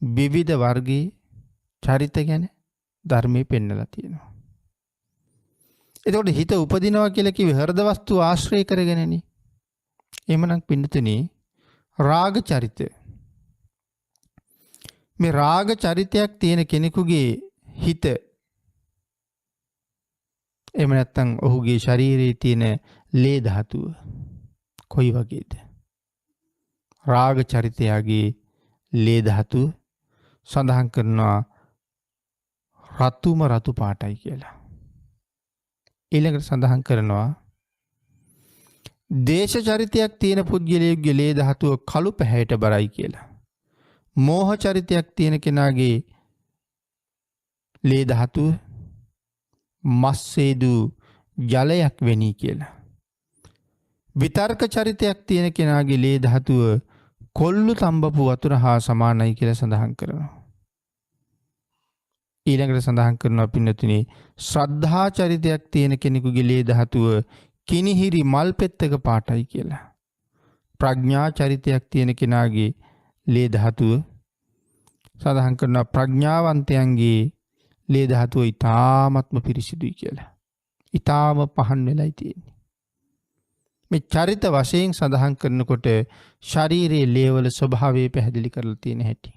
විවිධ වර්ගයේ චරිත ගැන ධර්මයේ පෙන්නලා තියෙනවා. එතකොට හිත උපදිනවා කියලා කිව්වේ හෘද වස්තු ආශ්‍රය කරගෙනනේ. එහෙමනම් පින්නතුනි රාග චරිත, මේ රාග චරිතයක් තියෙන කෙනෙකුගේ හිත එහෙම නැත්නම් ඔහුගේ ශරීරයේ තියෙන ලේ ධාතුව කොයි වගේද? රාග චරිතයගේ ලේ ධාතුව සඳහන් කරනවා රතුම රතු පාටයි කියලා. ඊළඟට සඳහන් කරනවා දේශ චරිතයක් තියෙන පුද්ගලයෙකුගේ ලේ ධාතුව කළු පැහැයට බරයි කියලා. මෝහ චරිතයක් තියෙන කෙනාගේ ලේ ධාතුව මස්සේදු ජලයක් වෙනී කියලා. විතර්ක චරිතයක් තියෙන කෙනාගේ ලේ ධාතුව කොල්ලු තඹපු වතුර හා සමානයි කියලා සඳහන් කරනවා. ඊළඟට සඳහන් කරනවා පින්නතුනි ශ්‍රද්ධා චරිතයක් තියෙන කෙනෙකුගේ ලේ ධාතුව කිනිහිරි මල් පෙත්තක පාටයි කියලා. ප්‍රඥා චරිතයක් තියෙන කෙනාගේ ලේ ධාතුව සඳහන් කරනවා ප්‍රඥාවන්තයන්ගේ ලේ ධාතුව ඊ타ත්ම පිරිසිදුයි කියලා. ඊ타ම පහන් වෙලයි තියෙන්නේ. මේ චරිත වශයෙන් සඳහන් කරනකොට ශරීරයේ ලේවල ස්වභාවය පැහැදිලි කරලා තියෙන හැටි.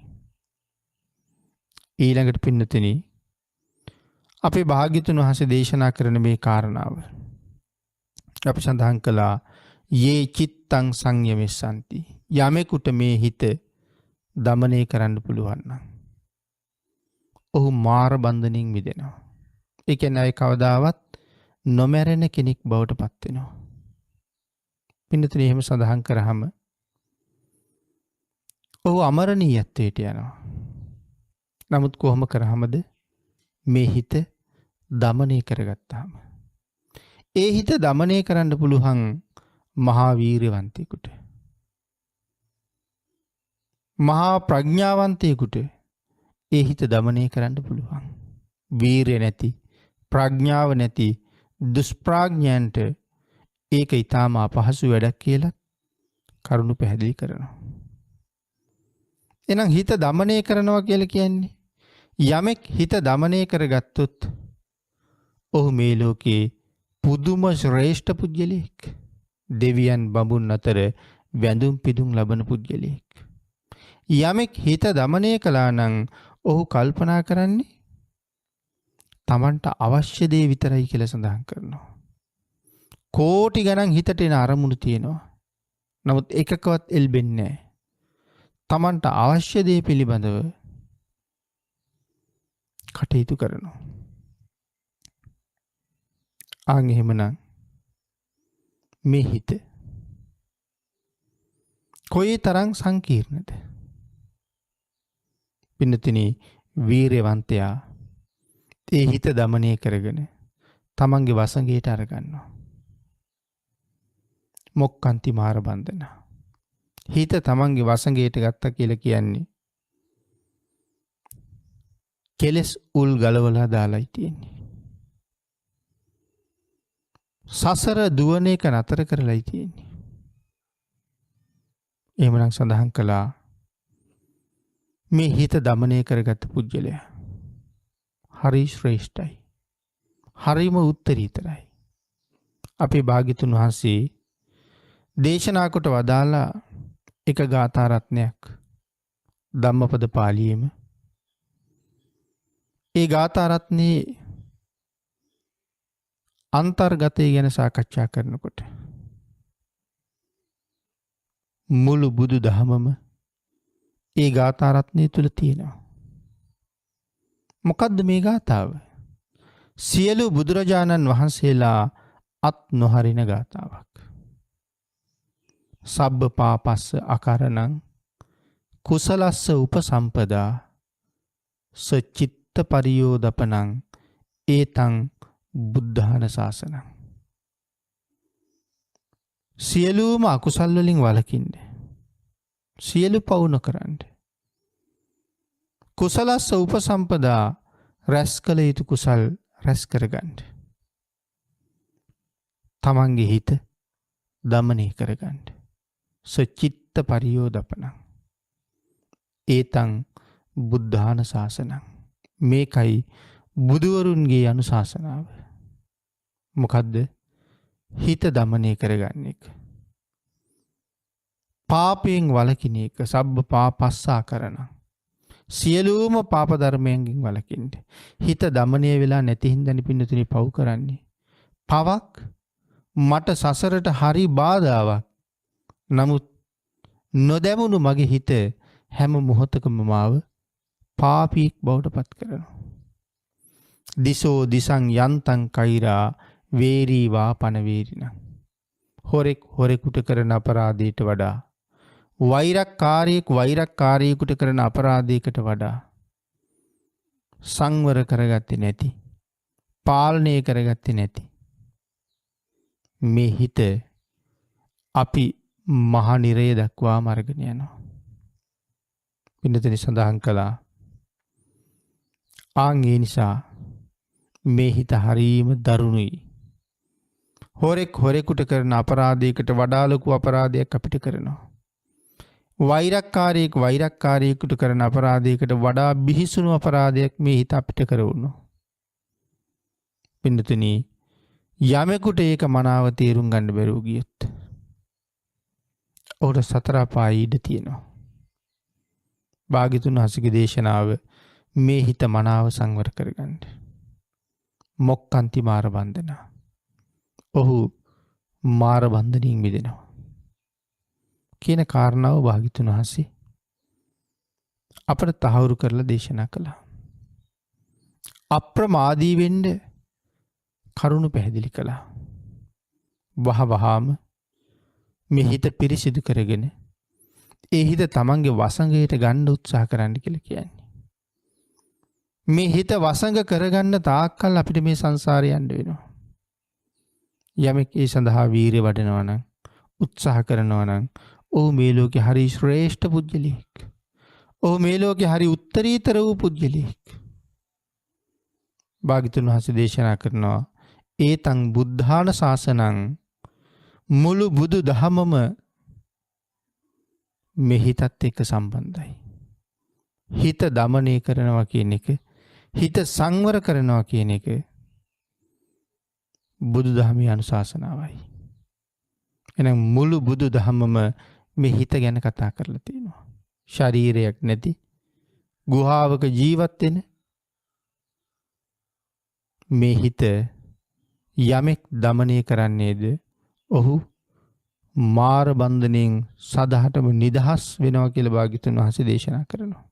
ඊළඟට පින්නතුනි අපේ භාග්‍යතුන් වහන්සේ දේශනා කරන මේ කාරණාව අපි සඳහන් කළා යේ චිත්තං සංයමෙස්සන්ති. යමෙකුට මේ හිත දමනය කරන්න පුළුවන් නම් ඔහු මාර බන්ධනෙන් මිදෙනවා. ඒ කියන්නේ අය කවදාවත් නොමැරෙන කෙනෙක් බවට පත් වෙනවා. පින්නතුනි එහෙම සඳහන් කරාම ඔහු අමරණීයත්වයට යනවා. නමුත් කොහොම කරාමද මේ හිත දමනය කරගත්තාම? ඒ හිත දමනය කරන්න පුළුවන් මහා වීරවන්තයෙකුට, මහා ප්‍රඥාවන්තයෙකුට ඒ හිත දමනය කරන්න පුළුවන්. වීරිය නැති, ප්‍රඥාව නැති දුෂ්ප්‍රඥයන්ට ඒක ඊටාම අපහසු වැඩක් කියලා කරුණු පැහැදිලි කරනවා. එහෙනම් හිත දමනය කරනවා කියලා කියන්නේ යමෙක් හිත දමනය කරගත්තොත් ඔහු මේ ලෝකේ පුදුම ශ්‍රේෂ්ඨ පුද්ගලයෙක්. දෙවියන් බඹුන් අතර වැඳුම් පිදුම් ලබන පුද්ගලයෙක්. යමෙක් හිත දමනය කළා නම් ඔහු කල්පනා කරන්නේ තමන්ට අවශ්‍ය දේ විතරයි කියලා සඳහන් කරනවා. කෝටි ගණන් හිතට එන අරමුණු තියෙනවා. නමුත් එකකවත් එල්බෙන්නේ නැහැ. තමන්ට අවශ්‍ය දේ පිළිබඳව කටයුතු කරනවා. ආන් එහෙමනම් මේ හිත කොයි තරම් සංකීර්ණද? පින්නතිනි, වීරවන්තයා ඒ හිත දමනය කරගෙන තමන්ගේ වසඟයට අරගන්නවා. මොක්කන්ති මාර බන්ධන. හිත තමන්ගේ වසඟයට ගත්තා කියලා කියන්නේ කෙලස් උල් ගලවලා දාලායි තියෙන්නේ. සසර දුවන එක නතර කරලායි තියෙන්නේ. එහෙමනම් සඳහන් කළා මේ හිත දමනය කරගත් පුජ්‍යලයා හරි ශ්‍රේෂ්ඨයි. හරිම උත්තරීතරයි. අපේ භාග්‍යතුන් වහන්සේ දේශනා කොට වදාලා එක ගාථා රත්නයක් ධම්මපද පාළියේම. ඒ ගාථා රත්නේ අන්තර්ගතය ගැන සාකච්ඡා කරනකොට මුළු බුදු දහමම ඒ ගාථා රත්නය තුල තියෙනවා. මොකද්ද මේ ගාථාව? සියලු බුදුරජාණන් වහන්සේලා අත් නොහරින ගාථාවක්. සබ්බ පාපස්ස අකරණං කුසලස්ස උපසම්පදා සචිත්ත පරියෝදපනං ඒතං බුද්ධාන ශාසනං. සියලුම අකුසල් වලින් වළකින්න. සියලු පව් නොකරන්න. කුසලස්ස උපසම්පදා රැස් කළ යුතු කුසල් රැස් කරගන්න. තමන්ගේ හිත දමනය කරගන්න. සචිත්ත පරියෝදපනං ඒතං බුද්ධාන ශාසනං. මේකයි බුදුවරුන්ගේ අනුශාසනාව. මොකද්ද? හිත දමනය කරගන්න එක. පාපයෙන් වළකින එක. සබ්බ පාපස්සා කරන. සියලුම පාප ධර්මයන්ගෙන් වළකින්න. හිත දමනය වෙලා නැති හින්දානි පින්නතුනි පව් කරන්නේ. පවක් මට සසරට හරි බාධාවක්. නමුත් නොදැමුණු මගේ හිත හැම මොහොතකම මාව පාපීක් බවට පත් කරනවා. දිසෝ දිසං යන්තං කෛරා වේරී වාපන වේරිණ. හොරෙක් හොරෙකුට කරන අපරාධයට වඩා, වෛරක්කාරයෙක් වෛරක්කාරයෙකුට කරන අපරාධයකට වඩා සංවර කරගත්තේ නැති, පාලනය කරගත්තේ නැති මේ හිත අපි මහා නිරය දක්වා අරගෙන යනවා. පින්නතනි සඳහන් කළා ආන් ඒ නිසා මේ හිත හරීම දරුණුයි. හොරෙක් හොරෙකුට කරන අපරාධයකට වඩා ලොකු අපරාධයක් අපිට කරනවා. වෛරක්කාරයෙක් වෛරක්කාරයෙකුට කරන අපරාධයකට වඩා බිහිසුණු අපරාධයක් මේ හිත අපිට කරවුණා. පින්නතුනි, යමෙකුට ඒක මනාව තේරුම් ගන්න බැරුව ගියොත් ඔහුට සතර අපායේ ඉඩ තියෙනවා. භාග්‍යතුන් වහන්සේගේ දේශනාව මේ හිත මනාව සංවර කරගන්න. මොක්කන්ති මාර බන්ධන. ඔහු මාර බන්ධනින් මිදෙනවා කියන කාරණාව භාග්‍යතුන් වහන්සේ අපට තහවුරු කරලා දේශනා කළා. අප්‍රමාදී වෙන්න කරුණු පැහැදිලි කළා. වහවහාම මේ හිත පිරිසිදු කරගෙන ඒ හිත තමන්ගේ වසඟයට ගන්න උත්සාහ කරන්න කියලා කියන්නේ. මේ හිත වසඟ කරගන්න තාක්කල් අපිට මේ සංසාරේ යන්න වෙනවා. යමෙක් ඒ සඳහා වීරිය වඩනවා නම්, උත්සාහ කරනවා නම්, ඔහු මේ ලෝකේ හරි ශ්‍රේෂ්ඨ පුජ්‍යලෙක්. ඔහු මේ ලෝකේ හරි උත්තරීතර වූ පුජ්‍යලෙක්. භාග්‍යතුන් වහන්සේ දේශනා කරනවා ඒතං බුද්ධාන ශාසනං. මුළු බුදු දහමම මේ හිතත් එක්ක සම්බන්ධයි. හිත දමනය කරනවා කියන එක, හිත සංවර කරනවා කියන එක බුදු දහමේ අනුශාසනාවයි. එහෙනම් මුළු බුදු දහමම මේ හිත ගැන කතා කරලා තියෙනවා. ශරීරයක් නැති ගුහාවක ජීවත් වෙන මේ හිත යමෙක් দমনය කරන්නේද ඔහු මාර බන්ධණයෙන් සදහටම නිදහස් වෙනවා කියලා භාග්‍යවතුන් වහන්සේ දේශනා කරනවා.